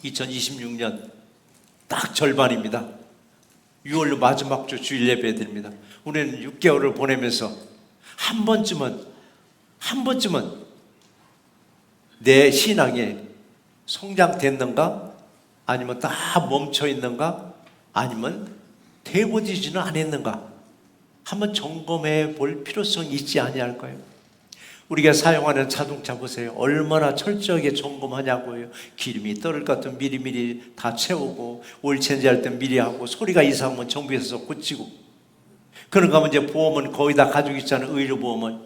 2026년 딱 절반입니다. 6월 마지막 주 주일 예배 드립니다. 우리는 6개월을 보내면서 한 번쯤은 내 신앙이 성장됐는가? 아니면 다 멈춰 있는가? 아니면 되버지지는 않았는가? 한번 점검해 볼 필요성이 있지 아니할까요? 우리가 사용하는 자동차 보세요. 얼마나 철저하게 점검하냐고요. 기름이 떨어질 것 같으면 미리미리 다 채우고, 오일 체인지할 때 미리 하고, 소리가 이상하면 정비해서 고치고. 그런가 하면 이제 보험은 거의 다 가지고 있잖아요. 의료보험은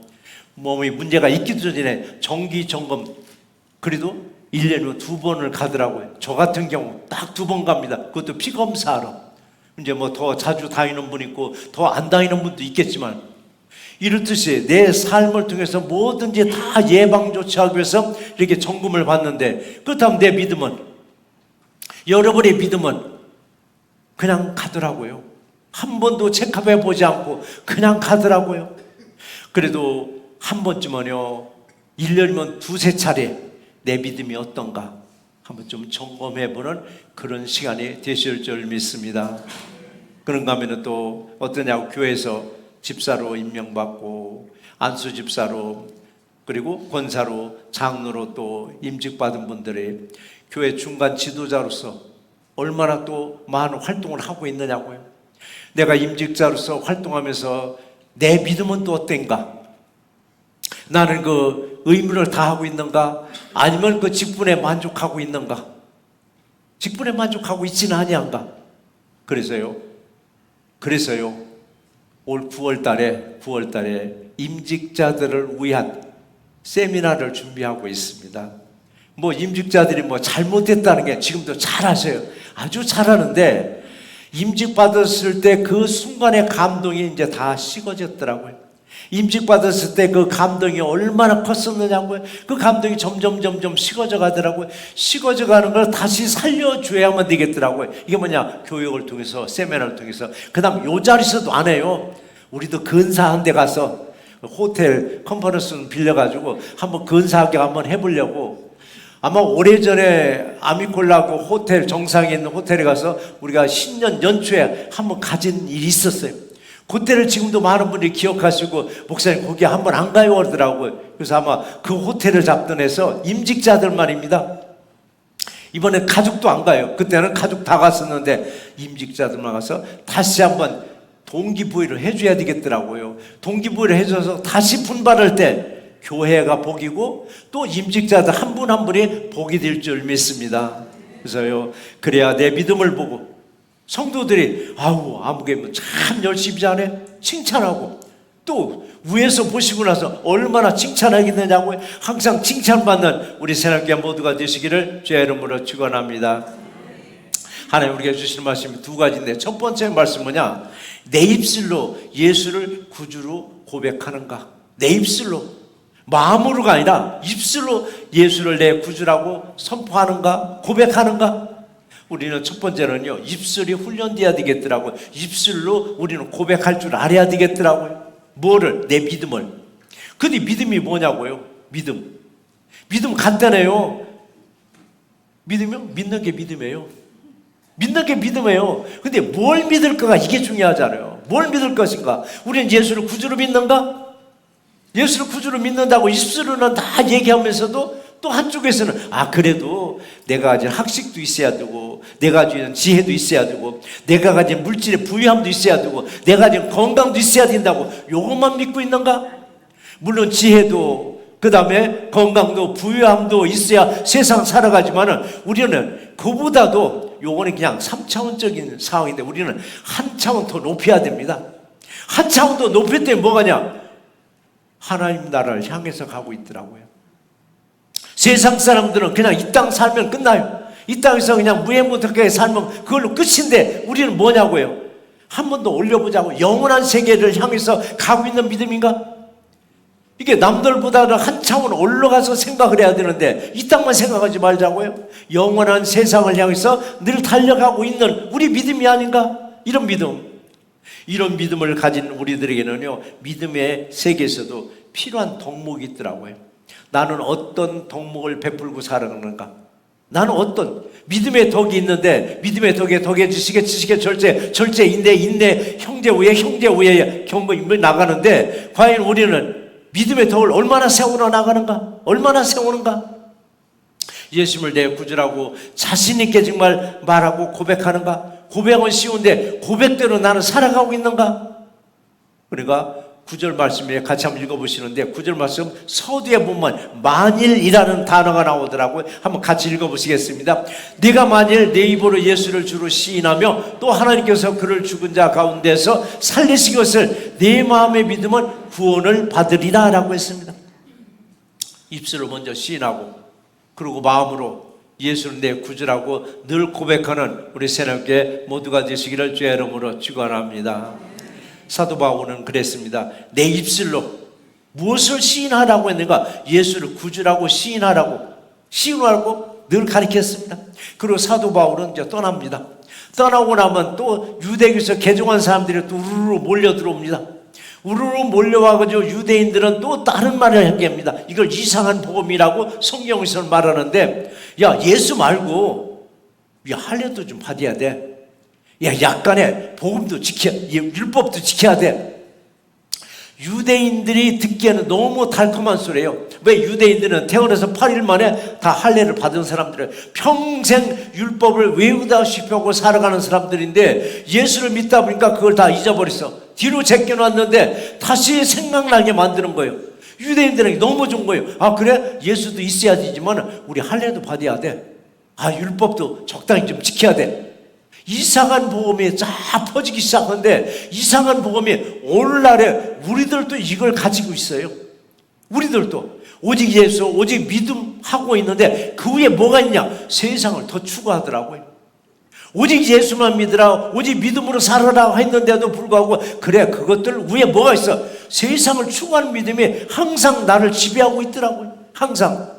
몸이 문제가 있기도 전에 정기 점검, 그래도 1년에 2번을 가더라고요. 저 같은 경우 딱 2번 갑니다. 그것도 피검사하러. 이제 뭐 더 자주 다니는 분 있고 더 안 다니는 분도 있겠지만, 이렇듯이 내 삶을 통해서 뭐든지 다 예방 조치하기 위해서 이렇게 점검을 받는데, 그렇다면 내 믿음은, 여러분의 믿음은 그냥 가더라고요. 한 번도 체크해 보지 않고 그냥 가더라고요. 그래도 한 번쯤은요, 1년이면 2~3차례 내 믿음이 어떤가 한번 좀 점검해 보는 그런 시간이 되실 줄 믿습니다. 그런가 하면 또 어떠냐고, 교회에서 집사로 임명받고 안수 집사로, 그리고 권사로, 장로로 또 임직받은 분들이 교회 중간 지도자로서 얼마나 또 많은 활동을 하고 있느냐고요. 내가 임직자로서 활동하면서 내 믿음은 또 어땠는가? 나는 그 의무를 다하고 있는가? 아니면 그 직분에 만족하고 있는가? 직분에 만족하고 있지는 아니한가? 그래서요 올 9월 달에 임직자들을 위한 세미나를 준비하고 있습니다. 뭐 임직자들이 뭐 잘못했다는 게 지금도 잘하세요. 아주 잘하는데, 임직 받았을 때 그 순간의 감동이 이제 다 식어졌더라고요. 임직 받았을 때 그 감동이 얼마나 컸었느냐고요. 그 감동이 점점 식어져 가더라고요. 식어져 가는 걸 다시 살려줘야만 되겠더라고요. 이게 뭐냐, 교육을 통해서, 세미나를 통해서. 그 다음 요 자리에서도 안 해요. 우리도 근사한 데 가서 호텔 컨퍼런스 빌려가지고 한번 근사하게 한번 해보려고. 아마 오래전에 아미콜라고 호텔, 정상에 있는 호텔에 가서 우리가 신년 연초에 한번 가진 일이 있었어요. 그때를 지금도 많은 분들이 기억하시고, 목사님 거기 한번 안 가요 그러더라고요. 그래서 아마 그 호텔을 잡던 해서 임직자들만입니다. 이번에 가족도 안 가요. 그때는 가족 다 갔었는데 임직자들만 가서 다시 한번 동기부여를 해줘야 되겠더라고요. 동기부여를 해줘서 다시 분발할 때 교회가 복이고 또 임직자들 한 분 한 분이 복이 될 줄 믿습니다. 그래서요, 그래야 내 믿음을 보고 성도들이 아무개 참 열심히 잘해 칭찬하고, 또 위에서 보시고 나서 얼마나 칭찬하겠느냐고 항상 칭찬받는 우리 새날교회 모두가 되시기를 주의 이름으로 축원합니다. 하나님 우리가 주시는 말씀이 2가지인데, 첫 번째 말씀 뭐냐, 내 입술로 예수를 구주로 고백하는가. 내 입술로, 마음으로가 아니라 입술로 예수를 내 구주라고 선포하는가, 고백하는가. 우리는 첫 번째는요, 입술이 훈련돼야 되겠더라고요. 입술로 우리는 고백할 줄 알아야 되겠더라고요. 뭐를? 내 믿음을. 근데 믿음이 뭐냐고요? 믿음 간단해요. 믿으면 믿는 게 믿음이에요. 믿는 게 믿음이에요. 근데 뭘 믿을까가 이게 중요하잖아요. 뭘 믿을 것인가? 우리는 예수를 구주로 믿는가? 예수를 구주로 믿는다고 입술로는 다 얘기하면서도 또 한쪽에서는 그래도 내가 가진 학식도 있어야 되고, 내가 가진 지혜도 있어야 되고, 내가 가진 물질의 부유함도 있어야 되고, 내가 가진 건강도 있어야 된다고 요것만 믿고 있는가? 물론 지혜도, 그 다음에 건강도 부유함도 있어야 세상 살아가지만은, 우리는 그보다도 요거는 그냥 3차원적인 상황인데, 우리는 한 차원 더 높여야 됩니다. 한 차원 더 높였더니 뭐가냐? 하나님 나라를 향해서 가고 있더라고요. 세상 사람들은 그냥 이 땅 살면 끝나요. 이 땅에서 그냥 무해무득하게 살면 그걸로 끝인데, 우리는 뭐냐고요? 한 번 더 올려보자고, 영원한 세계를 향해서 가고 있는 믿음인가? 이게 남들보다는 한 차원 올라가서 생각을 해야 되는데 이 땅만 생각하지 말자고요. 영원한 세상을 향해서 늘 달려가고 있는 우리 믿음이 아닌가? 이런 믿음을 가진 우리들에게는요, 믿음의 세계에서도 필요한 덕목이 있더라고요. 나는 어떤 덕목을 베풀고 살아가는가? 나는 어떤 믿음의 덕이 있는데 믿음의 덕에 지식의 절제 인내 형제 우애 경고 인물 나가는데 과연 우리는 믿음의 덕을 얼마나 세우러 나가는가? 얼마나 세우는가? 예수님을 내 구주라고 자신 있게 정말 말하고 고백하는가? 고백은 쉬운데 고백대로 나는 살아가고 있는가? 그러니까 9절 말씀에 같이 한번 읽어보시는데 9절 말씀 서두에 보면 만일이라는 단어가 나오더라고요. 한번 같이 읽어보시겠습니다. 네가 만일 내 입으로 예수를 주로 시인하며 또 하나님께서 그를 죽은 자 가운데서 살리신 것을 내 마음에 믿으면 구원을 받으리라 라고 했습니다. 입술로 먼저 시인하고 그리고 마음으로 예수는 내 구주라고 늘 고백하는 우리 새롭게 모두가 되시기를 주의 이름으로 축원합니다. 사도 바울은 그랬습니다. 내 입술로 무엇을 시인하라고 했는가? 예수를 구주라고 시인하라고 늘 가르쳤습니다. 그리고 사도 바울은 이제 떠납니다. 떠나고 나면 또 유대교에서 개종한 사람들이 또 우르르 몰려 들어옵니다. 우르르 몰려와가지고 유대인들은 또 다른 말을 하게 합니다. 이걸 이상한 복음이라고 성경에서 말하는데, 야 예수 말고 야 할례도 좀 받아야 돼. 야, 약간의 복음도 율법도 지켜야 돼. 유대인들이 듣기에는 너무 달콤한 소리예요. 왜? 유대인들은 태어나서 8일 만에 다 할례를 받은 사람들이에요. 평생 율법을 외우다 싶어하고 살아가는 사람들인데 예수를 믿다 보니까 그걸 다 잊어버렸어. 뒤로 제껴놨는데 다시 생각나게 만드는 거예요. 유대인들에게 너무 좋은 거예요. 아 그래? 예수도 있어야 되지만 우리 할례도 받아야 돼. 아 율법도 적당히 좀 지켜야 돼. 이상한 복음이 쫙 퍼지기 시작하는데 이상한 복음이 오늘날에 우리들도 이걸 가지고 있어요. 우리들도 오직 예수 오직 믿음 하고 있는데 그 위에 뭐가 있냐? 세상을 더 추구하더라고요. 오직 예수만 믿으라 오직 믿음으로 살아라 했는데도 불구하고 그래 그것들 위에 뭐가 있어? 세상을 추구하는 믿음이 항상 나를 지배하고 있더라고요. 항상.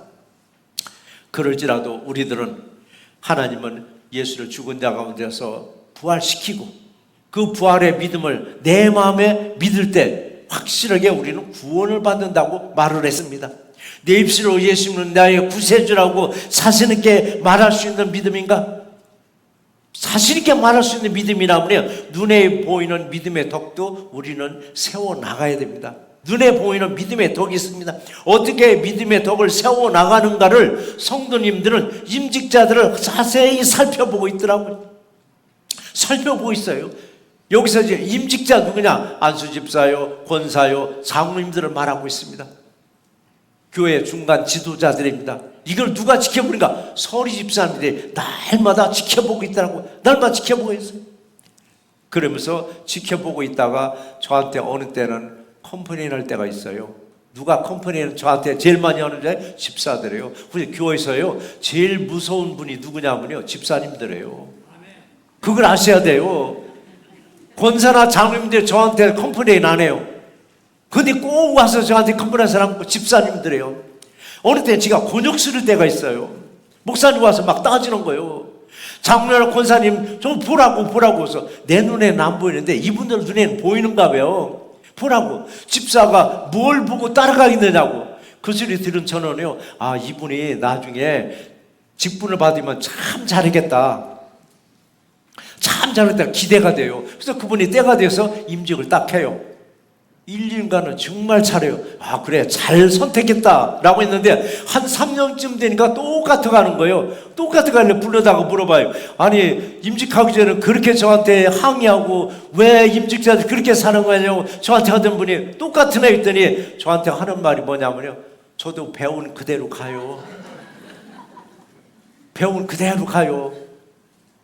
그럴지라도 우리들은 하나님은 예수를 죽은 자 가운데서 부활시키고 그 부활의 믿음을 내 마음에 믿을 때 확실하게 우리는 구원을 받는다고 말을 했습니다. 내 입술로 예수는 나의 구세주라고 자신 있게 말할 수 있는 믿음인가? 자신 있게 말할 수 있는 믿음이라면 눈에 보이는 믿음의 덕도 우리는 세워나가야 됩니다. 눈에 보이는 믿음의 덕이 있습니다. 어떻게 믿음의 덕을 세워나가는가를 성도님들은 임직자들을 자세히 살펴보고 있더라고요. 살펴보고 있어요. 여기서 이제 임직자 누구냐? 안수집사요, 권사요, 장로님들을 말하고 있습니다. 교회 중간 지도자들입니다. 이걸 누가 지켜보는가? 서리집사님들이 날마다 지켜보고 있더라고요. 날마다 지켜보고 있어요. 그러면서 지켜보고 있다가 저한테 어느 때는 컴플레인 할 때가 있어요. 누가 컴플레인 저한테 제일 많이 하는데 집사들이에요. 우리 교회에서요 제일 무서운 분이 누구냐면요 집사님들이에요. 그걸 아셔야 돼요. 권사나 장로님들 저한테 컴플레인 안 해요. 근데 꼭 와서 저한테 컴플레인 사람 집사님들이에요. 어느 때 제가 곤욕스러울 때가 있어요. 목사님 와서 막 따지는 거예요. 장로나 권사님 좀 보라고 해서 내 눈에는 안 보이는데 이분들 눈에는 보이는가 봐요. 보라고. 집사가 뭘 보고 따라가겠느냐고. 그 소리 들은 저는요, 아 이분이 나중에 직분을 받으면 참 잘하겠다. 참 잘하겠다 기대가 돼요. 그래서 그분이 때가 돼서 임직을 딱 해요. 1년간은 정말 잘해요. 아 그래 잘 선택했다 라고 했는데 한 3년쯤 되니까 똑같아 가는 거예요. 똑같아 가길래 불러다가 물어봐요. 아니 임직하기 전에 그렇게 저한테 항의하고 왜 임직자들 그렇게 사는 거냐고 저한테 하던 분이 똑같으나 했더니 저한테 하는 말이 뭐냐면요, 저도 배운 그대로 가요. 배운 그대로 가요.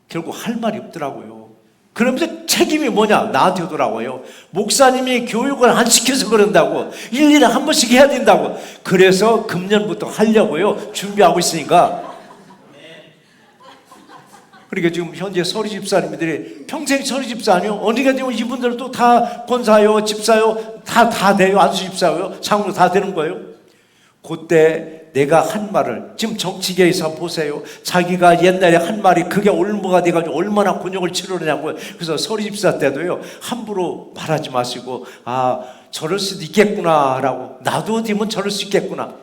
결국 할 말이 없더라고요. 그러면서 책임이 뭐냐? 나한테 오더라고요. 목사님이 교육을 안 시켜서 그런다고. 1년에 한 번씩 해야 된다고. 그래서 금년부터 하려고요. 준비하고 있으니까. 그러니까 지금 현재 서리집사님들이 평생 서리집사니요. 언제가 되면 이분들도 다 권사요, 집사요, 다 돼요. 안수집사요, 장로 다 되는 거예요. 그때 내가 한 말을 지금 정치계에서 보세요. 자기가 옛날에 한 말이 그게 올무가 돼가지고 얼마나 곤욕을 치르느냐고요. 그래서 서리집사 때도요 함부로 말하지 마시고 아 저럴 수도 있겠구나 라고, 나도 되면 저럴 수 있겠구나.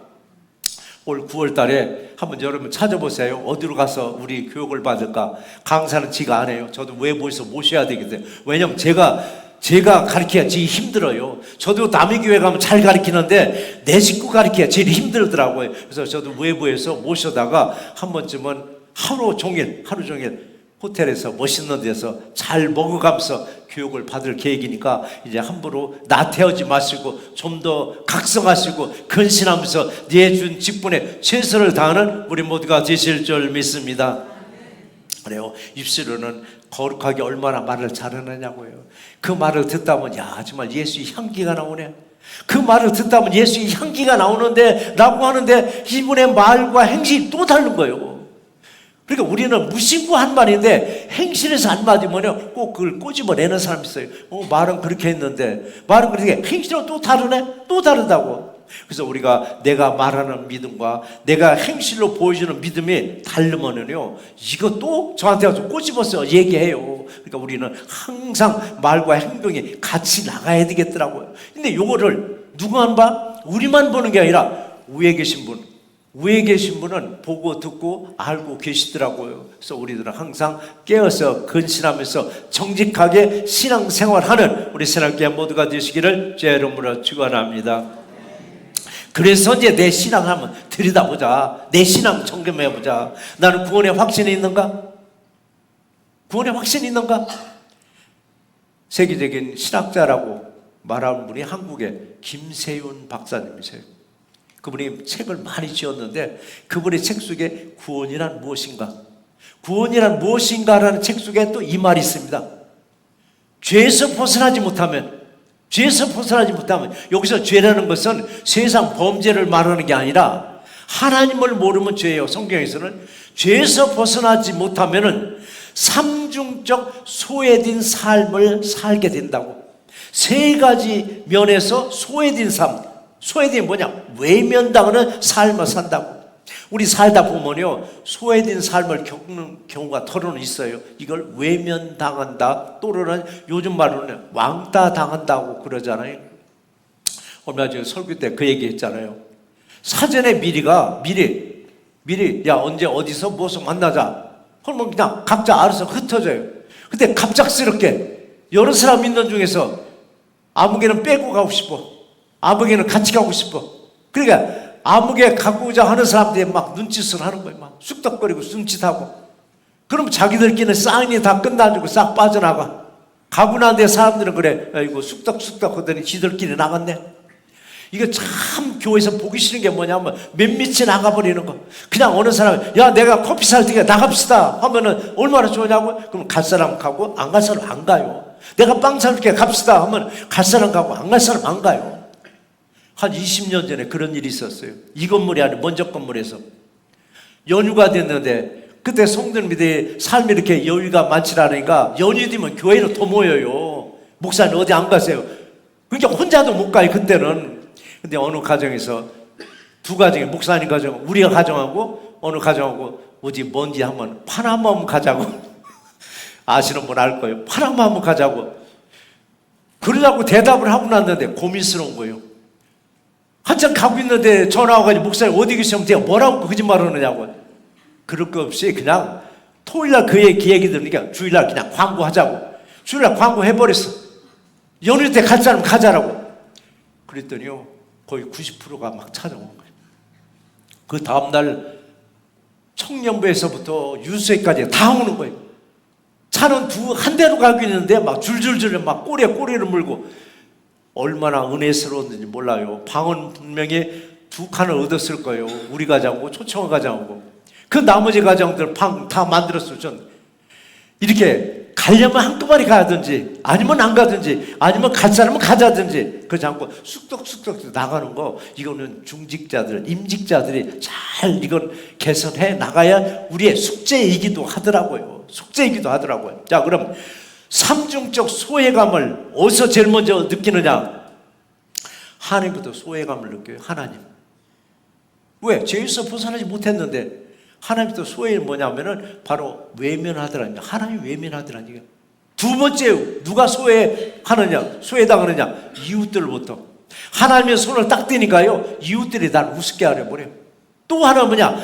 올 9월 달에 한번 여러분 찾아보세요. 어디로 가서 우리 교육을 받을까? 강사는 지가 안 해요. 저도 외부에서 모셔야 되거든요. 왜냐면 제가 가르쳐야 제일 힘들어요. 저도 남의 교회 가면 잘 가르치는데 내 식구 가르쳐야 제일 힘들더라고요. 그래서 저도 외부에서 모셔다가 한 번쯤은 하루 종일 호텔에서 멋있는 데서 잘 먹어가면서 교육을 받을 계획이니까 이제 함부로 나태하지 마시고 좀 더 각성하시고 근신하면서 내준 직분에 최선을 다하는 우리 모두가 되실 줄 믿습니다. 그래요. 입술로는 거룩하게 얼마나 말을 잘하느냐고요. 그 말을 듣다 보면 야 정말 예수의 향기가 나오네. 그 말을 듣다 보면 예수의 향기가 나오는데 라고 하는데 이분의 말과 행실이 또 다른 거예요. 그러니까 우리는 무심코 한 말인데 행실에서 안 맞으면요 꼭 그걸 꼬집어내는 사람이 있어요. 말은 그렇게 했는데 말은 그렇게 행실은 또 다르네? 또 다르다고. 그래서 우리가 내가 말하는 믿음과 내가 행실로 보여주는 믿음이 다르면은요 이것도 저한테 와서 꼬집어서 얘기해요. 그러니까 우리는 항상 말과 행동이 같이 나가야 되겠더라고요. 근데 요거를 누구만 봐? 우리만 보는 게 아니라 위에 계신 분은 보고 듣고 알고 계시더라고요. 그래서 우리들은 항상 깨어서 근신하면서 정직하게 신앙생활하는 우리 신앙교회 모두가 되시기를 제 이름으로 축원합니다. 그래서 이제 내 신앙 한번 들여다보자. 내 신앙 점검해보자. 나는 구원의 확신이 있는가? 구원의 확신이 있는가? 세계적인 신학자라고 말하는 분이 한국의 김세윤 박사님이세요. 그분이 책을 많이 지었는데 그분의 책 속에 구원이란 무엇인가? 구원이란 무엇인가라는 책 속에 또 이 말이 있습니다. 죄에서 벗어나지 못하면 여기서 죄라는 것은 세상 범죄를 말하는 게 아니라 하나님을 모르면 죄예요. 성경에서는 죄에서 벗어나지 못하면 삼중적 소외된 삶을 살게 된다고. 세 가지 면에서 소외된 삶. 소외된 뭐냐? 외면당하는 삶을 산다고. 우리 살다 보면요 소외된 삶을 겪는 경우가 더러는 있어요. 이걸 외면당한다 또는 요즘 말로는 왕따 당한다고 그러잖아요. 얼마 전에 설교 때 그 얘기 했잖아요. 사전에 미리 야 언제 어디서 무엇을 만나자 그러면 그냥 각자 알아서 흩어져요. 근데 갑작스럽게 여러 사람 있는 중에서 아무개는 빼고 가고 싶어, 아무개는 같이 가고 싶어. 그러니까 아무개 갖고자 하는 사람들이 막 눈짓을 하는 거예요. 막 쑥덕거리고 숨짓하고. 그럼 자기들끼리 사인이 다 끝나지고 싹 빠져나가. 가고 난 뒤에 사람들은 그래. 이거 쑥덕쑥덕 하더니 지들끼리 나갔네. 이거 참 교회에서 보기 싫은 게 뭐냐면 맨밑이 나가버리는 거. 그냥 어느 사람 야 내가 커피 살 테니까 나갑시다 하면은 얼마나 좋으냐고. 그럼 갈 사람 가고 안 갈 사람 안 가요. 내가 빵 살게 갑시다 하면 갈 사람 가고 안 갈 사람 안 가요. 한 20년 전에 그런 일이 있었어요. 이 건물이 아니라 먼저 건물에서 연휴가 됐는데 그때 성도님들이 삶이 이렇게 여유가 많지 않으니까 연휴 되면 교회로 더 모여요. 목사님 어디 안 가세요? 그러니까 혼자도 못 가요 그때는. 근데 어느 가정에서 두 가정이 목사님 가정 우리가 가정하고 어느 가정하고 어디 먼지 한번 파나마 한번 가자고. 아시는 분 알 거예요. 파나마 한번 가자고. 그러자고 대답을 하고 났는데 고민스러운 거예요. 한참 가고 있는데 전화 와가지고 목사님 어디 계시면 내가 뭐라고 거짓말을 하느냐고. 그럴 거 없이 그냥 토요일날 그 얘기 들으니까 주일날 그냥 광고하자고. 주일날 광고해버렸어. 연휴 때 갈 사람 가자라고. 그랬더니요 거의 90%가 막 찾아온 거예요. 그 다음날 청년부에서부터 유수회까지 다 오는 거예요. 차는 한 대로 가고 있는데 막 줄줄줄 막 꼬리를 물고. 얼마나 은혜스러웠는지 몰라요. 방은 분명히 2칸을 얻었을 거예요. 우리 가정하고 초청을 가정하고. 그 나머지 가정들 방 다 만들었어요. 전 이렇게 가려면 한꺼번에 가든지 아니면 안 가든지 아니면 갈 사람은 가자든지 그렇지 않고 쑥덕쑥덕 나가는 거 이거는 중직자들 임직자들이 잘 이건 개선해 나가야 우리의 숙제이기도 하더라고요. 자 그럼 삼중적 소외감을 어디서 제일 먼저 느끼느냐? 하나님부터 소외감을 느껴요. 하나님. 왜? 죄에서 벗어나지 못했는데 하나님부터 소외는 뭐냐면은 바로 외면하더라는 거예요. 하나님 외면하더라는 거예요. 두 번째 누가 소외당하느냐? 이웃들로부터. 하나님의 손을 딱 떼니까요 이웃들이 날 우습게 하려 버려요. 또 하나 뭐냐?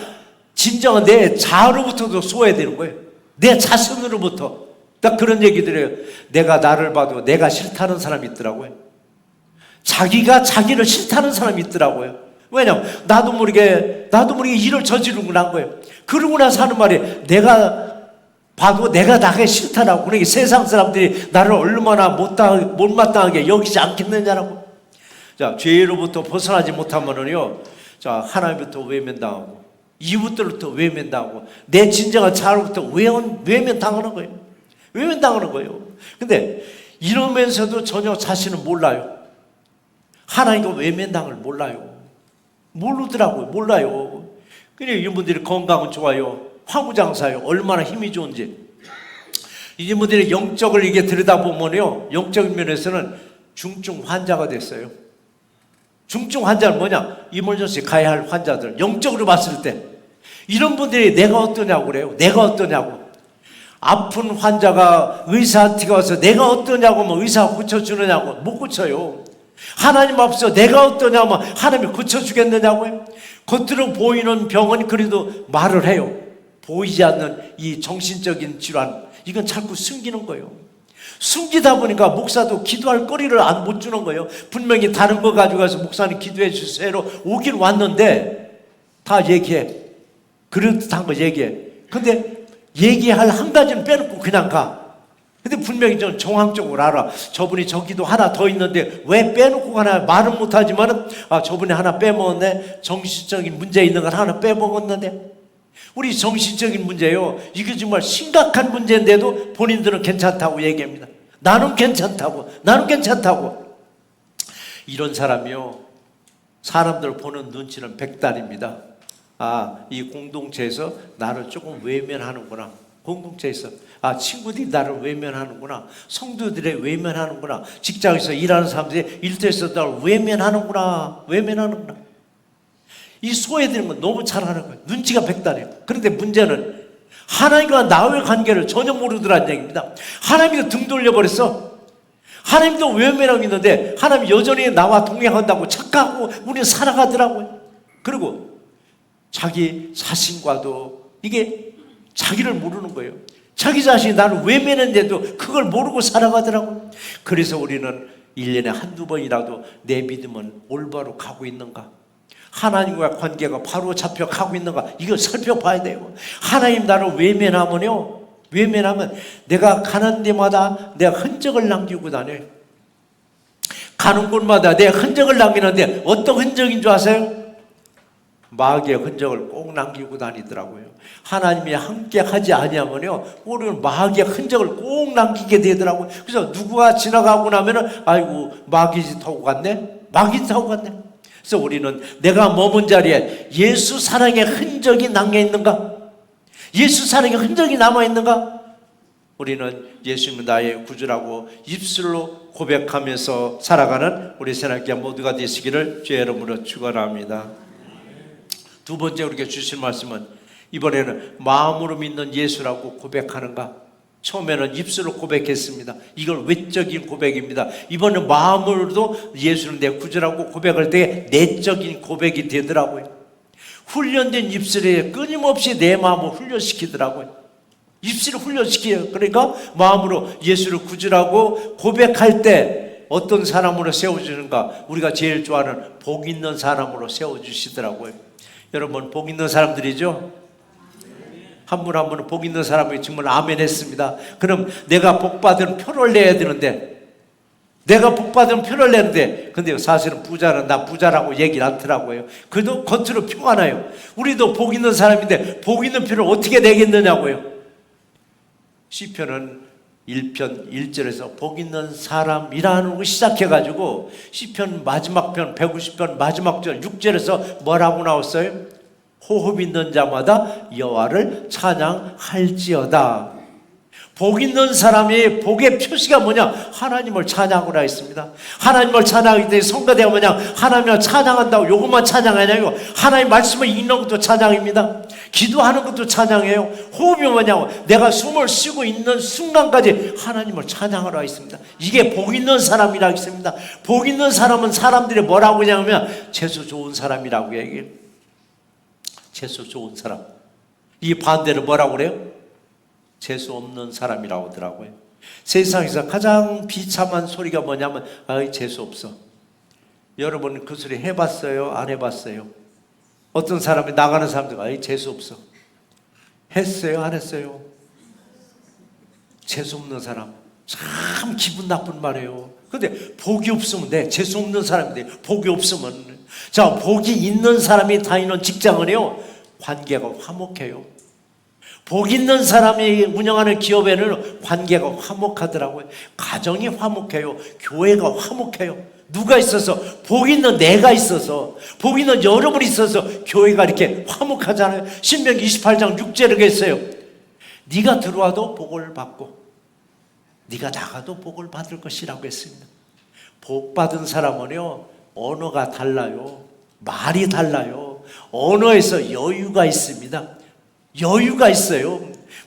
진정한 내 자아로부터도 소외되는 거예요. 내 자신으로부터. 딱 그런 얘기들 해요. 내가 나를 봐도 내가 싫다는 사람이 있더라고요. 자기가 자기를 싫다는 사람이 있더라고요. 왜냐면 나도 모르게 일을 저지르고 난 거예요. 그러고 나서 하는 말이 내가 봐도 내가 나가 싫다라고. 그러니까 세상 사람들이 나를 얼마나 못마땅하게 여기지 않겠느냐라고. 자, 죄로부터 벗어나지 못하면은요, 자, 하나님부터 외면당하고, 이웃들부터 외면당하고, 내 진정한 자로부터 외면당하는 거예요. 외면당하는 거예요. 근데 이러면서도 전혀 자신은 몰라요. 하나님과 외면당을 몰라요. 모르더라고요. 몰라요. 그러니까 이분들이 건강은 좋아요. 화구장사요. 얼마나 힘이 좋은지. 이분들이 영적을 이게 들여다보면요, 영적인 면에서는 중증 환자가 됐어요. 중증 환자는 뭐냐? 이멀전시 가야 할 환자들. 영적으로 봤을 때 이런 분들이 내가 어떠냐고 그래요. 내가 어떠냐고. 아픈 환자가 의사한테 가서 내가 어떠냐고 하면 의사가 고쳐주느냐고. 못 고쳐요. 하나님 앞에서 내가 어떠냐면 하나님이 고쳐주겠느냐고요. 겉으로 보이는 병은 그래도 말을 해요. 보이지 않는 이 정신적인 질환, 이건 자꾸 숨기는 거예요. 숨기다 보니까 목사도 기도할 거리를 못 주는 거예요. 분명히 다른 거 가지고 가서 목사님 기도해 주세요로 오긴 왔는데 다 얘기해. 그렇듯한 거 얘기해. 근데 얘기할 한 가지는 빼놓고 그냥 가. 근데 분명히 저는 정황적으로 알아. 저분이 저기도 하나 더 있는데 왜 빼놓고 가나 말은 못하지만은, 아, 저분이 하나 빼먹었네. 정신적인 문제 있는 걸 하나 빼먹었는데. 우리 정신적인 문제요, 이게 정말 심각한 문제인데도 본인들은 괜찮다고 얘기합니다. 나는 괜찮다고. 이런 사람이요, 사람들 보는 눈치는 백단입니다. 아, 이 공동체에서 나를 조금 외면하는구나. 공동체에서, 아, 친구들이 나를 외면하는구나. 성도들이 외면하는구나. 직장에서 일하는 사람들이 일터에서 나를 외면하는구나. 이 소외되는 건 너무 잘 하는 거예요. 눈치가 백단해요. 그런데 문제는 하나님과 나의 관계를 전혀 모르더라는 얘기입니다. 하나님도 등 돌려버렸어. 하나님도 외면하고 있는데 하나님 여전히 나와 동행한다고 착각하고 우리는 살아가더라고요. 그리고 자기 자신과도 이게 자기를 모르는 거예요. 자기 자신이 나를 외면했는데도 그걸 모르고 살아가더라고요. 그래서 우리는 1년에 한두 번이라도 내 믿음은 올바로 가고 있는가, 하나님과 관계가 바로 잡혀 가고 있는가, 이걸 살펴봐야 돼요. 하나님 나를 외면하면 내가 가는 데마다 내가 흔적을 남기고 다녀요. 가는 곳마다 내 흔적을 남기는데 어떤 흔적인 줄 아세요? 마귀의 흔적을 꼭 남기고 다니더라고요. 하나님이 함께 하지 아니하면요, 우리는 마귀의 흔적을 꼭 남기게 되더라고요. 그래서 누구가 지나가고 나면은, 아이고, 마귀 짓 하고 갔네. 그래서 우리는 내가 머문 자리에 예수 사랑의 흔적이 남겨있는가? 예수 사랑의 흔적이 남아있는가? 우리는 예수님은 나의 구주라고 입술로 고백하면서 살아가는 우리 새날교회 모두가 되시기를 주의 이름으로 축원합니다. 두 번째 우리에게 주신 말씀은, 이번에는 마음으로 믿는 예수라고 고백하는가? 처음에는 입술로 고백했습니다. 이걸 외적인 고백입니다. 이번엔 마음으로도 예수는 내 구주라고 고백할 때 내적인 고백이 되더라고요. 훈련된 입술에 끊임없이 내 마음을 훈련시키더라고요. 입술을 훈련시켜요. 그러니까 마음으로 예수를 구주라고 고백할 때 어떤 사람으로 세워주는가? 우리가 제일 좋아하는 복 있는 사람으로 세워주시더라고요. 여러분, 복 있는 사람들이죠? 한 분 한 분은 복 있는 사람이 정말 아멘 했습니다. 그럼 내가 복받은 표를 내야 되는데, 근데 사실은 부자는 나 부자라고 얘기를 않더라고요. 그래도 겉으로 표가 나요. 우리도 복 있는 사람인데 복 있는 표를 어떻게 내겠느냐고요. 시편은 1편 1절에서 복 있는 사람이라는 거 시작해가지고 시편 마지막 편 150편 마지막 절 6절에서 뭐라고 나왔어요? 호흡 있는 자마다 여호와를 찬양할지어다. 복 있는 사람이 복의 표시가 뭐냐? 하나님을 찬양하라 했습니다. 하나님을 찬양하기 때문에 성가대가 뭐냐? 하나님을 찬양한다고 요것만 찬양하냐고, 하나님 말씀을 읽는 것도 찬양입니다. 기도하는 것도 찬양해요. 호흡이 뭐냐고, 내가 숨을 쉬고 있는 순간까지 하나님을 찬양하라 했습니다. 이게 복 있는 사람이라고 했습니다. 복 있는 사람은 사람들이 뭐라고 하냐면 재수 좋은 사람이라고 얘기해요. 재수 좋은 사람. 이 반대로 뭐라고 그래요? 재수 없는 사람이라고 하더라고요. 세상에서 가장 비참한 소리가 뭐냐면 아이 재수 없어. 여러분 그 소리 해봤어요? 안 해봤어요? 어떤 사람이 나가는 사람들 아이 재수 없어. 했어요? 안 했어요? 재수 없는 사람 참 기분 나쁜 말이에요. 근데 복이 없으면 돼. 재수 없는 사람인데 복이 없으면. 자, 복이 있는 사람이 다니는 직장은요 관계가 화목해요. 복 있는 사람이 운영하는 기업에는 관계가 화목하더라고요. 가정이 화목해요. 교회가 화목해요. 누가 있어서? 복 있는 내가 있어서, 복 있는 여러분이 있어서 교회가 이렇게 화목하잖아요. 신명기 28장 6절에 했어요. 네가 들어와도 복을 받고 네가 나가도 복을 받을 것이라고 했습니다. 복 받은 사람은요 언어가 달라요. 말이 달라요. 언어에서 여유가 있습니다. 여유가 있어요.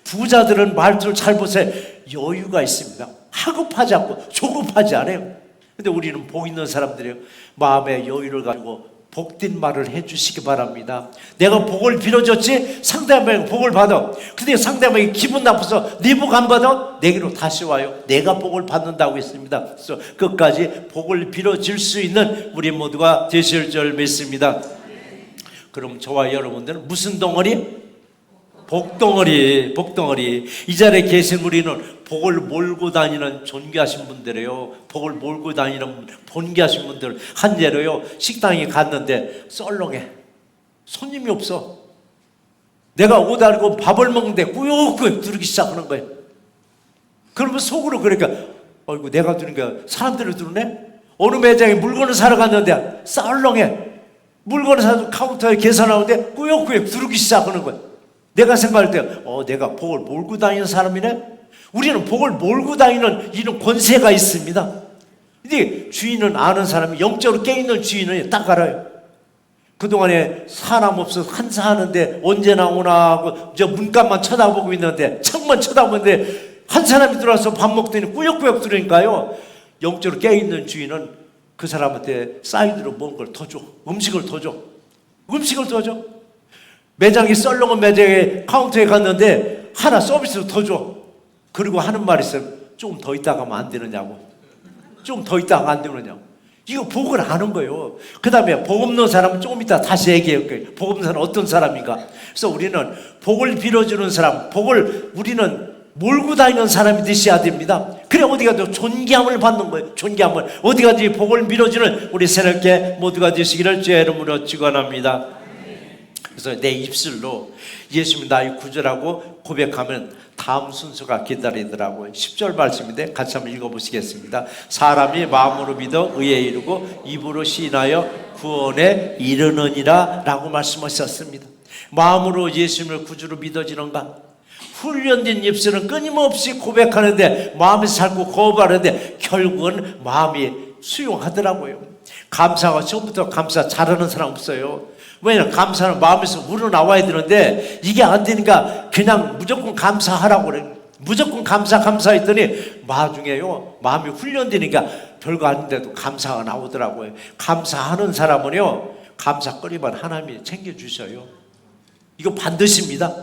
부자들은 말투를 잘 보세요. 여유가 있습니다. 하급하지 않고 조급하지 않아요. 근데 우리는 복 있는 사람들이에요. 마음의 여유를 가지고 복된 말을 해주시기 바랍니다. 내가 복을 빌어줬지 상대방에게 복을 받아. 근데 상대방이 기분 나빠서 네 복 안 받아? 내게로 다시 와요. 내가 복을 받는다고 했습니다. 그래서 끝까지 복을 빌어줄 수 있는 우리 모두가 되실 줄 믿습니다. 그럼 저와 여러분들은 무슨 덩어리? 복덩어리, 복덩어리. 이 자리에 계신 우리는 복을 몰고 다니는 존귀하신 분들이에요. 복을 몰고 다니는 본귀하신 분들. 한 예로요, 식당에 갔는데 썰렁해. 손님이 없어. 내가 오다리고 밥을 먹는데 꾸역꾸역 두르기 시작하는 거예요. 그러면 속으로 그러니까 어이구 내가 두르니까 사람들을 두르네? 어느 매장에 물건을 사러 갔는데 썰렁해. 물건을 사서 카운터에 계산하는데 꾸역꾸역 두르기 시작하는 거예요. 내가 생각할 때 내가 복을 몰고 다니는 사람이네? 우리는 복을 몰고 다니는 이런 권세가 있습니다. 근데 주인은 아는 사람이, 영적으로 깨있는 주인은 딱 알아요. 그동안에 사람 없어서 한사하는데 언제 나오나 하고 저 문간만 쳐다보고 있는데, 창만 쳐다보는데 한 사람이 들어와서 밥 먹더니 꾸역꾸역 들으니까요, 영적으로 깨있는 주인은 그 사람한테 사이드로 먹은 걸 더 줘. 음식을 더 줘. 음식을 더 줘. 매장이 썰렁한 매장에 카운터에 갔는데 하나 서비스로 더 줘. 그리고 하는 말이 있어요. 조금 더 있다가 하면 안 되느냐고. 좀 더 있다가 안 되느냐고. 이거 복을 아는 거예요. 그 다음에 복 없는 사람은 조금 이따 다시 얘기할 거예요. 복 없는 사람은 어떤 사람인가. 그래서 우리는 복을 빌어주는 사람, 복을 우리는 몰고 다니는 사람이 되셔야 됩니다. 그래 어디 가도 존귀함을 받는 거예요. 존귀함을. 어디 가든지 복을 빌어주는 우리 새롭게 모두가 되시기를 주의 이름으로 축원합니다. 그래서 내 입술로 예수님 나의 구주라고 고백하면 다음 순서가 기다리더라고요. 10절 말씀인데 같이 한번 읽어보시겠습니다. 사람이 마음으로 믿어 의에 이르고 입으로 시인하여 구원에 이르느니라 라고 말씀하셨습니다. 마음으로 예수님을 구주로 믿어지는가? 훈련된 입술은 끊임없이 고백하는데 마음에서 자꾸 거부하는데 결국은 마음이 수용하더라고요. 감사가 처음부터 감사 잘하는 사람 없어요. 왜냐하면 감사는 마음에서 우러나와야 되는데 이게 안 되니까 그냥 무조건 감사하라고 그래요. 무조건 감사했더니 나중에요 마음이 훈련되니까 별거 아닌데도 감사가 나오더라고요. 감사하는 사람은요 감사거리만 하나님이 챙겨주셔요. 이거 반드시입니다.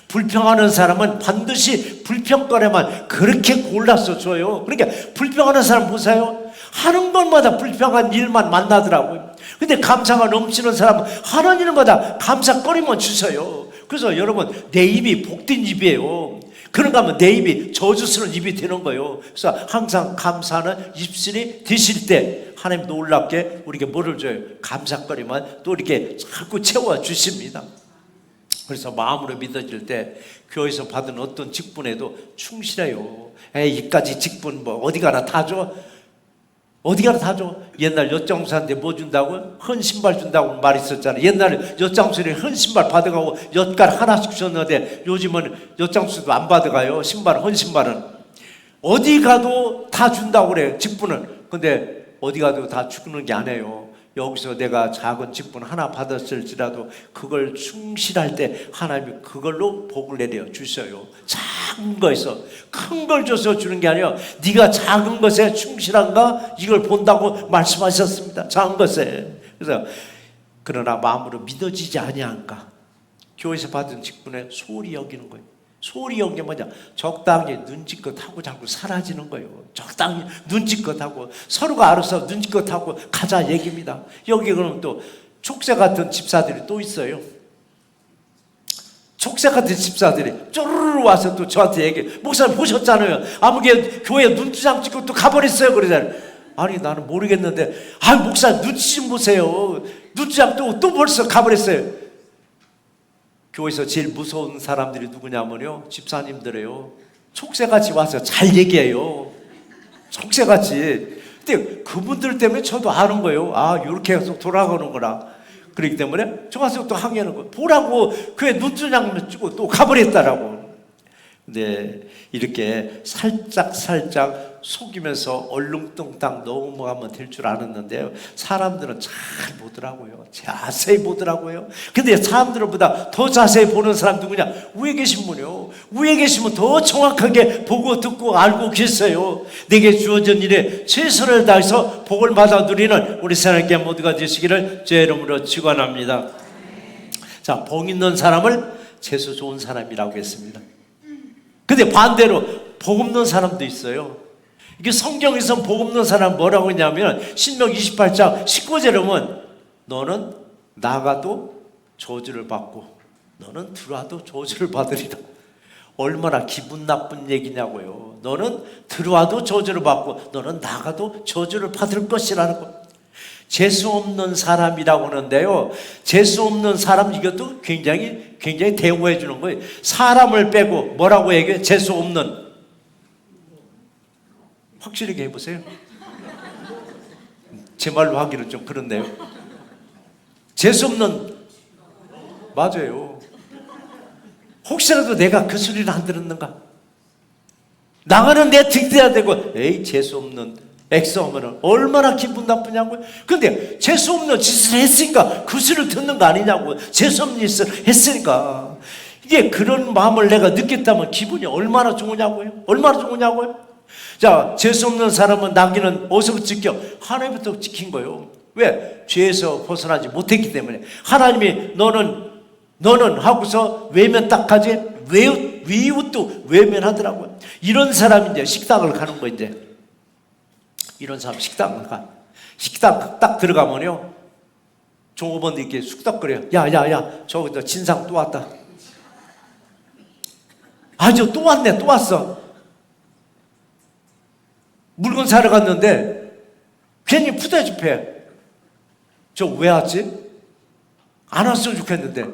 불평하는 사람은 반드시 불평거리만 그렇게 골라서 줘요. 그러니까 불평하는 사람 보세요. 하는 것마다 불평한 일만 만나더라고요. 근데 감사가 넘치는 사람은 하는 일마다 감사거리만 주셔요. 그래서 여러분 내 입이 복된 입이에요. 그런가 하면 내 입이 저주스러운 입이 되는 거예요. 그래서 항상 감사하는 입술이 되실 때 하나님 놀랍게 우리에게 뭐를 줘요? 감사거리만 또 이렇게 자꾸 채워주십니다. 그래서 마음으로 믿어질 때 교회에서 받은 어떤 직분에도 충실해요. 이까지 직분 뭐 어디 가나 다 줘. 어디 가나 다 줘. 옛날 엿장수한테 뭐 준다고요? 헌 신발 준다고 말 있었잖아요. 옛날에 엿장수를 헌 신발 받아가고 엿갈 하나씩 줬는데 요즘은 엿장수도 안 받아가요. 신발, 헌 신발은. 어디 가도 다 준다고 그래요. 직분은. 근데 어디 가도 다 주는 게 아니에요. 여기서 내가 작은 직분 하나 받았을지라도 그걸 충실할 때 하나님이 그걸로 복을 내려 주셔요. 작은 거에서 큰 걸 줘서 주는 게 아니라 네가 작은 것에 충실한가 이걸 본다고 말씀하셨습니다. 작은 것에. 그래서 그러나 마음으로 믿어지지 아니한가 교회에서 받은 직분에 소홀히 여기는 거예요. 소홀히 여기는 게 뭐냐? 적당히 눈치껏 하고 자꾸 사라지는 거예요. 적당히 눈치껏 하고 서로가 알아서 눈치껏 하고 가자 얘기입니다. 여기 그럼 또 촉새 같은 집사들이 또 있어요. 촉새 같은 집사들이 쪼르르 와서 또 저한테 얘기해. 목사님 보셨잖아요. 아무개 교회 눈두장 찍고 또 가버렸어요. 그러잖아요. 아니 나는 모르겠는데 목사님 눈치 좀 보세요. 눈두장 또 벌써 가버렸어요. 교회에서 제일 무서운 사람들이 누구냐면요, 집사님들이에요. 촉새같이 와서 잘 얘기해요. 촉새같이. 근데 그분들 때문에 저도 아는 거예요. 이렇게 해서 돌아가는구나. 그렇기 때문에 저 가서 또 항의하는 거예요. 보라고 그의 눈두장만 찍고 또 가버렸다라고. 근데 이렇게 살짝 속이면서 얼렁뚱땅 넘어가면 될 줄 알았는데요, 사람들은 잘 보더라고요. 자세히 보더라고요. 근데 사람들보다 더 자세히 보는 사람 누구냐? 위에 계신 분이요. 위에 계신 분 더 정확하게 보고 듣고 알고 계세요. 내게 주어진 일에 최선을 다해서 복을 받아 누리는 우리 하나님께 모두가 되시기를 제 이름으로 축원합니다. 자, 복 있는 사람을 재수 좋은 사람이라고 했습니다. 근데 반대로 복 없는 사람도 있어요. 이게 성경에서 복 없는 사람 뭐라고 했냐면 신명 28장 19절에 보면 너는 나가도 저주를 받고 너는 들어와도 저주를 받으리라. 얼마나 기분 나쁜 얘기냐고요. 너는 들어와도 저주를 받고 너는 나가도 저주를 받을 것이라는 거. 재수 없는 사람이라고 하는데요, 재수 없는 사람, 이것도 굉장히 대우해 주는 거예요. 사람을 빼고 뭐라고 얘기해? 재수 없는. 확실하게 해보세요. 제 말로 하기는 좀 그렇네요. 재수 없는. 맞아요. 혹시라도 내가 그 소리를 안 들었는가? 나가는 내 뒷대야 되고 에이 재수 없는 엑소 하면 얼마나 기분 나쁘냐고요. 근데 재수 없는 짓을 했으니까 그 소리를 듣는 거 아니냐고. 재수 없는 짓을 했으니까. 이게 그런 마음을 내가 느꼈다면 기분이 얼마나 좋으냐고요. 얼마나 좋으냐고요. 자, 재수 없는 사람은 나기는 어디서부터 지켜? 하나님부터 지킨 거예요. 왜? 죄에서 벗어나지 못했기 때문에. 하나님이 너는 하고서 외면 딱 하지, 위웃도 외면하더라고요. 이런 사람이 이제 식당을 가는 거. 이제 이런 사람 식당 딱 들어가면요, 종업원들 이렇게 쑥덕거려요. 야 저기 너 진상 또 왔다. 저 또 왔네. 또 왔어. 물건 사러 갔는데 괜히 푸대접해. 저 왜 왔지? 안 왔으면 좋겠는데.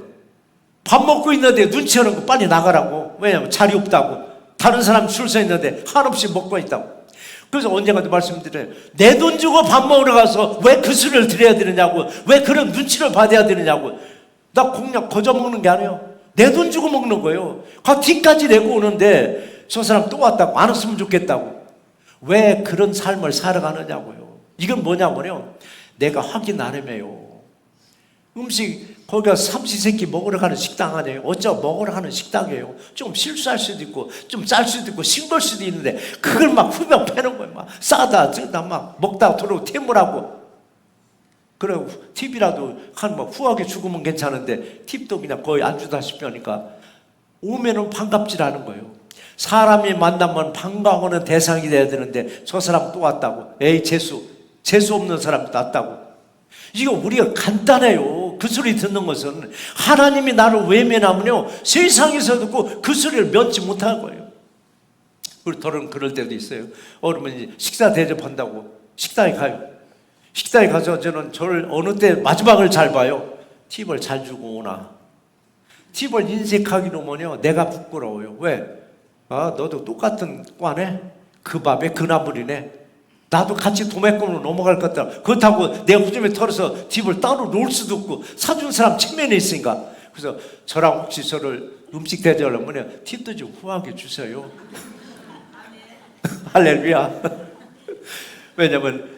밥 먹고 있는데 눈치 하는 거 빨리 나가라고. 왜냐면 자리 없다고. 다른 사람 줄 서 있는데 한없이 먹고 있다고. 그래서 언젠가도 말씀드려요. 내 돈 주고 밥 먹으러 가서 왜 그 수를 드려야 되느냐고. 왜 그런 눈치를 받아야 되느냐고. 나 공약 거저 먹는 게 아니에요. 내 돈 주고 먹는 거예요. 뒤까지 내고 오는데 저 사람 또 왔다고. 안 왔으면 좋겠다고. 왜 그런 삶을 살아가느냐고요. 이건 뭐냐면요, 내가 확인하려면요, 음식 거기가 삼시세끼 먹으러 가는 식당 아니에요. 어쩌 먹으러 가는 식당이에요. 좀 실수할 수도 있고 좀 짤 수도 있고 싱거울 수도 있는데 그걸 막 후벼 패는 거예요. 막 싸다 저다 막 먹다가 들어오고 퇴물하고. 그래 팁이라도 막 후하게 주고면 괜찮은데 팁도 그냥 거의 안 주다시피 하니까 오면은 반갑질 않은 거예요. 사람이 만나면 반가워하는 대상이 돼야 되는데 저 사람 또 왔다고. 에이 재수 없는 사람도 왔다고. 이거 우리가 간단해요. 그 소리 듣는 것은 하나님이 나를 외면하면요, 세상에서 듣고 그 소리를 면치 못할 거예요. 우리 더러운 그럴 때도 있어요. 어르신이 식사 대접한다고 식당에 가요. 식당에 가서 저를 어느 때 마지막을 잘 봐요. 팁을 잘 주고 오나. 팁을 인색하기로 뭐냐, 내가 부끄러워요. 왜? 너도 똑같은 과네? 그 밥에 그 나물이네. 나도 같이 도매금으로 넘어갈 것 같다. 그렇다고 내 후점에 털어서 팁을 따로 놓을 수도 없고, 사준 사람 측면에 있으니까. 그래서 저랑 혹시 저를 음식 대접하려면 팁도 좀 후하게 주세요. 할렐루야. 왜냐면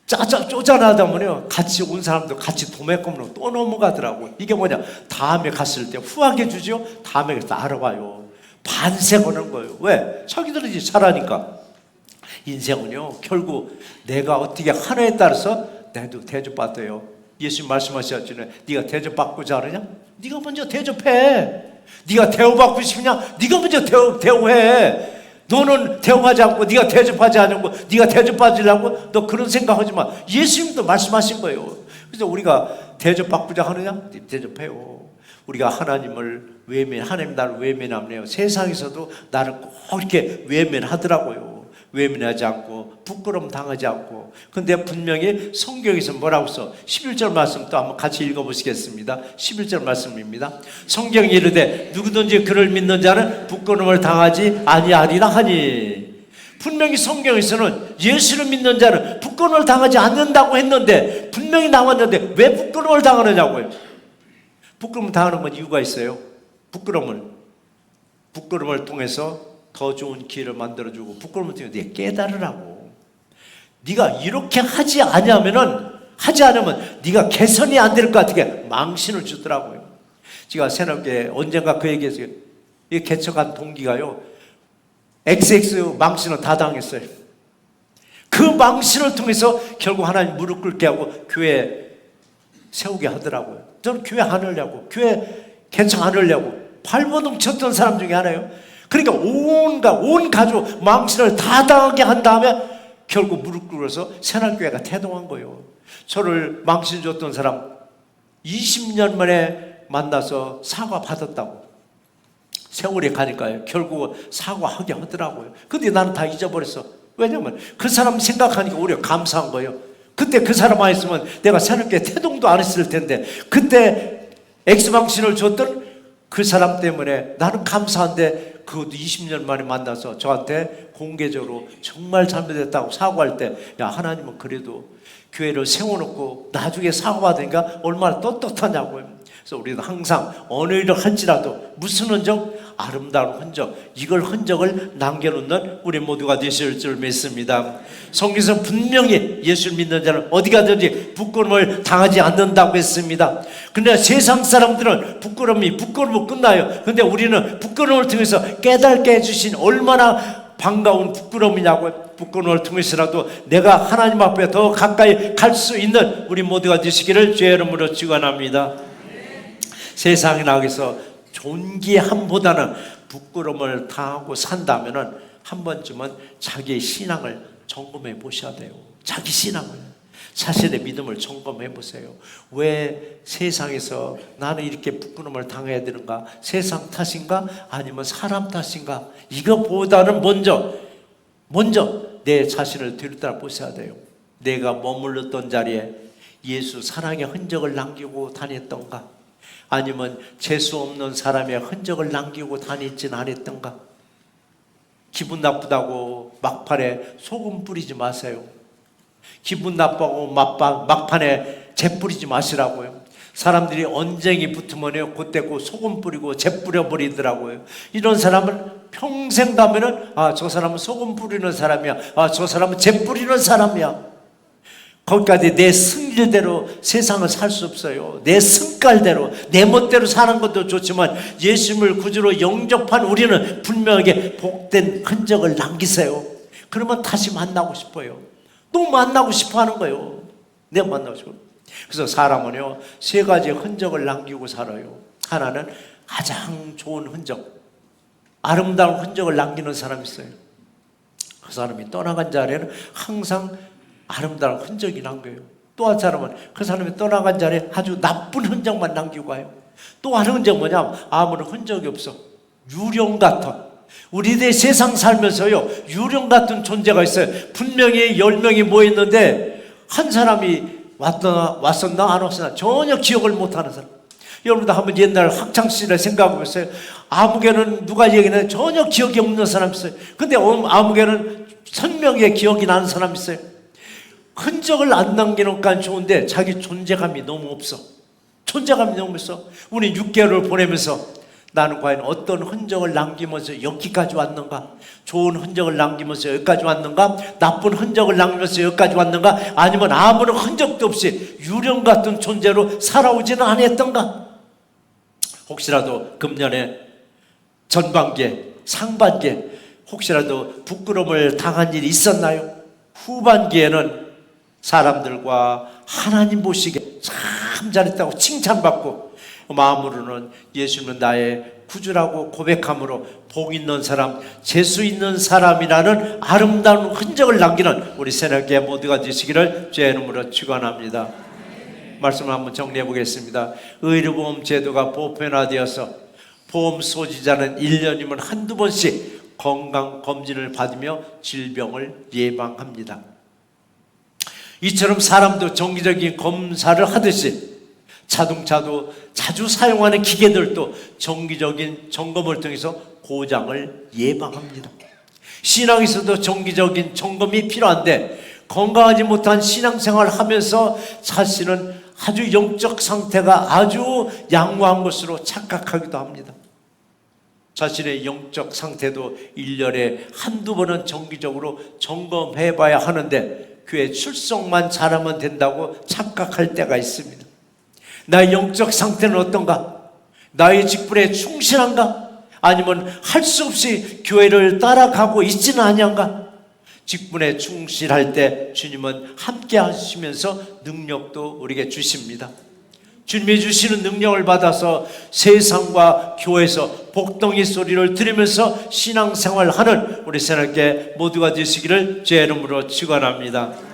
쪼잔하다 보면요, 같이 온 사람도 같이 도매금으로 또 넘어가더라고. 이게 뭐냐, 다음에 갔을 때 후하게 주죠. 다음에 가서 알아봐요. 반색하는 거예요. 왜? 자기들이 잘하니까. 인생은요, 결국 내가 어떻게 하느냐에 따라서 나도 대접받아요. 예수님 말씀하셨잖아요. 네가 대접받고자 하느냐? 네가 먼저 대접해. 네가 대우받고 싶냐? 네가 먼저 대우해. 너는 대우하지 않고 네가 대접하지 않고 네가 대접받으려고 너 그런 생각하지 마. 예수님도 말씀하신 거예요. 그래서 우리가 대접받고자 하느냐? 대접해요. 우리가 하나님을 하나님 나를 외면하네요. 세상에서도 나를 꼭 이렇게 외면하더라고요. 외면하지 않고 부끄러움 당하지 않고. 근데 분명히 성경에서 뭐라고 써? 11절 말씀 또 한번 같이 읽어보시겠습니다. 11절 말씀입니다. 성경이 이르되 누구든지 그를 믿는 자는 부끄러움을 당하지 아니하리라 하니. 분명히 성경에서는 예수를 믿는 자는 부끄러움을 당하지 않는다고 했는데 분명히 나왔는데 왜 부끄러움을 당하느냐고요. 부끄러움을 당하는 건 이유가 있어요. 부끄러움을 통해서 더 좋은 길을 만들어주고, 부끄러움을 통해서 네가 깨달으라고. 네가 이렇게 하지 않으면 네가 개선이 안 될 것 같게 망신을 주더라고요. 제가 새롭게 언젠가 그 얘기했어요. 이 개척한 동기가요, XX 망신을 다 당했어요. 그 망신을 통해서 결국 하나님 무릎 꿇게 하고 교회 세우게 하더라고요. 저는 교회 안 하려고, 교회 개척 안 하려고 발버둥 쳤던 사람 중에 하나예요. 그러니까 온 가족 망신을 다 당하게 한 다음에 결국 무릎 꿇어서 새날교회가 태동한 거예요. 저를 망신 줬던 사람 20년 만에 만나서 사과 받았다고. 세월이 가니까요, 결국 사과하게 하더라고요. 근데 나는 다 잊어버렸어. 왜냐면 그 사람 생각하니까 오히려 감사한 거예요. 그때 그 사람 안 했으면 내가 새날교회 태동도 안 했을 텐데, 그때 X망신을 줬던 그 사람 때문에 나는 감사한데, 그것도 20년 만에 만나서 저한테 공개적으로 정말 잘못했다고 사과할 때, 야, 하나님은 그래도 교회를 세워놓고 나중에 사과받으니까 얼마나 떳떳하냐고요. 그래서 우리는 항상 어느 일을 할지라도 무슨 흔적? 아름다운 흔적, 이걸 흔적을 남겨놓는 우리 모두가 되실 줄 믿습니다. 성경에서 분명히 예수를 믿는 자는 어디 가든지 부끄러움을 당하지 않는다고 했습니다. 근데 세상 사람들은 부끄러움으로 끝나요. 근데 우리는 부끄러움을 통해서 깨닫게 해주신 얼마나 반가운 부끄러움이냐고요. 부끄러움을 통해서라도 내가 하나님 앞에 더 가까이 갈 수 있는 우리 모두가 되시기를 주의 이름으로 축원합니다. 세상에 나가서 존귀함보다는 부끄러움을 당하고 산다면은 한 번쯤은 자기의 신앙을 점검해 보셔야 돼요. 자기 신앙을, 자신의 믿음을 점검해 보세요. 왜 세상에서 나는 이렇게 부끄러움을 당해야 되는가? 세상 탓인가? 아니면 사람 탓인가? 이거보다는 먼저 내 자신을 들여다 보셔야 돼요. 내가 머물렀던 자리에 예수 사랑의 흔적을 남기고 다녔던가? 아니면 재수 없는 사람의 흔적을 남기고 다니진 않았던가? 기분 나쁘다고 막판에 소금 뿌리지 마세요. 기분 나쁘고 막판에 재 뿌리지 마시라고요. 사람들이 언쟁이 붙으면 그때 그 소금 뿌리고 재 뿌려버리더라고요. 이런 사람은 평생 가면은 저 사람은 소금 뿌리는 사람이야, 저 사람은 재 뿌리는 사람이야. 거기까지 내 승질대로 세상을 살 수 없어요. 내 성깔대로, 내 멋대로 사는 것도 좋지만 예수님을 구주로 영접한 우리는 분명하게 복된 흔적을 남기세요. 그러면 다시 만나고 싶어요. 또 만나고 싶어 하는 거예요. 내가 만나고 싶어요. 그래서 사람은요, 세 가지 흔적을 남기고 살아요. 하나는 가장 좋은 흔적, 아름다운 흔적을 남기는 사람이 있어요. 그 사람이 떠나간 자리에는 항상 아름다운 흔적이 남겨요. 또 한 사람은 그 사람이 떠나간 자리에 아주 나쁜 흔적만 남기고 가요. 또 한 흔적 뭐냐면 아무런 흔적이 없어. 유령 같은, 우리들 세상 살면서요, 유령 같은 존재가 있어요. 분명히 10명이 모였는데 한 사람이 왔었나 안 왔었나 전혀 기억을 못하는 사람. 여러분도 한번 옛날 학창시절에 생각해 보세요. 아무개는 누가 얘기하는데 전혀 기억이 없는 사람 있어요. 근데 아무개는 선명하게 기억이 나는 사람 있어요. 흔적을 안 남기는 건 좋은데 자기 존재감이 너무 없어. 존재감이 너무 없어. 우리 6개월을 보내면서 나는 과연 어떤 흔적을 남기면서 여기까지 왔는가? 좋은 흔적을 남기면서 여기까지 왔는가? 나쁜 흔적을 남기면서 여기까지 왔는가? 아니면 아무런 흔적도 없이 유령 같은 존재로 살아오지는 않았던가? 혹시라도 금년에 전반기에, 상반기에 혹시라도 부끄러움을 당한 일이 있었나요? 후반기에는 사람들과 하나님 보시기에 참 잘했다고 칭찬받고, 마음으로는 예수님은 나의 구주라고 고백함으로 복 있는 사람, 재수 있는 사람이라는 아름다운 흔적을 남기는 우리 새내기 모두가 되시기를 주의 이름으로 축원합니다. 말씀을 한번 정리해 보겠습니다. 의료보험 제도가 보편화되어서 보험 소지자는 1년이면 한두 번씩 건강검진을 받으며 질병을 예방합니다. 이처럼 사람도 정기적인 검사를 하듯이 자동차도 자주 사용하는 기계들도 정기적인 점검을 통해서 고장을 예방합니다. 신앙에서도 정기적인 점검이 필요한데, 건강하지 못한 신앙생활을 하면서 자신은 아주 영적 상태가 아주 양호한 것으로 착각하기도 합니다. 자신의 영적 상태도 1년에 한두 번은 정기적으로 점검해 봐야 하는데 교회 출석만 잘하면 된다고 착각할 때가 있습니다. 나의 영적 상태는 어떤가? 나의 직분에 충실한가? 아니면 할 수 없이 교회를 따라가고 있지는 아니한가? 직분에 충실할 때 주님은 함께 하시면서 능력도 우리에게 주십니다. 주님이 주시는 능력을 받아서 세상과 교회에서 복덩이 소리를 들으면서 신앙생활하는 우리 새롭게 모두가 되시기를 주의 이름으로 축원합니다.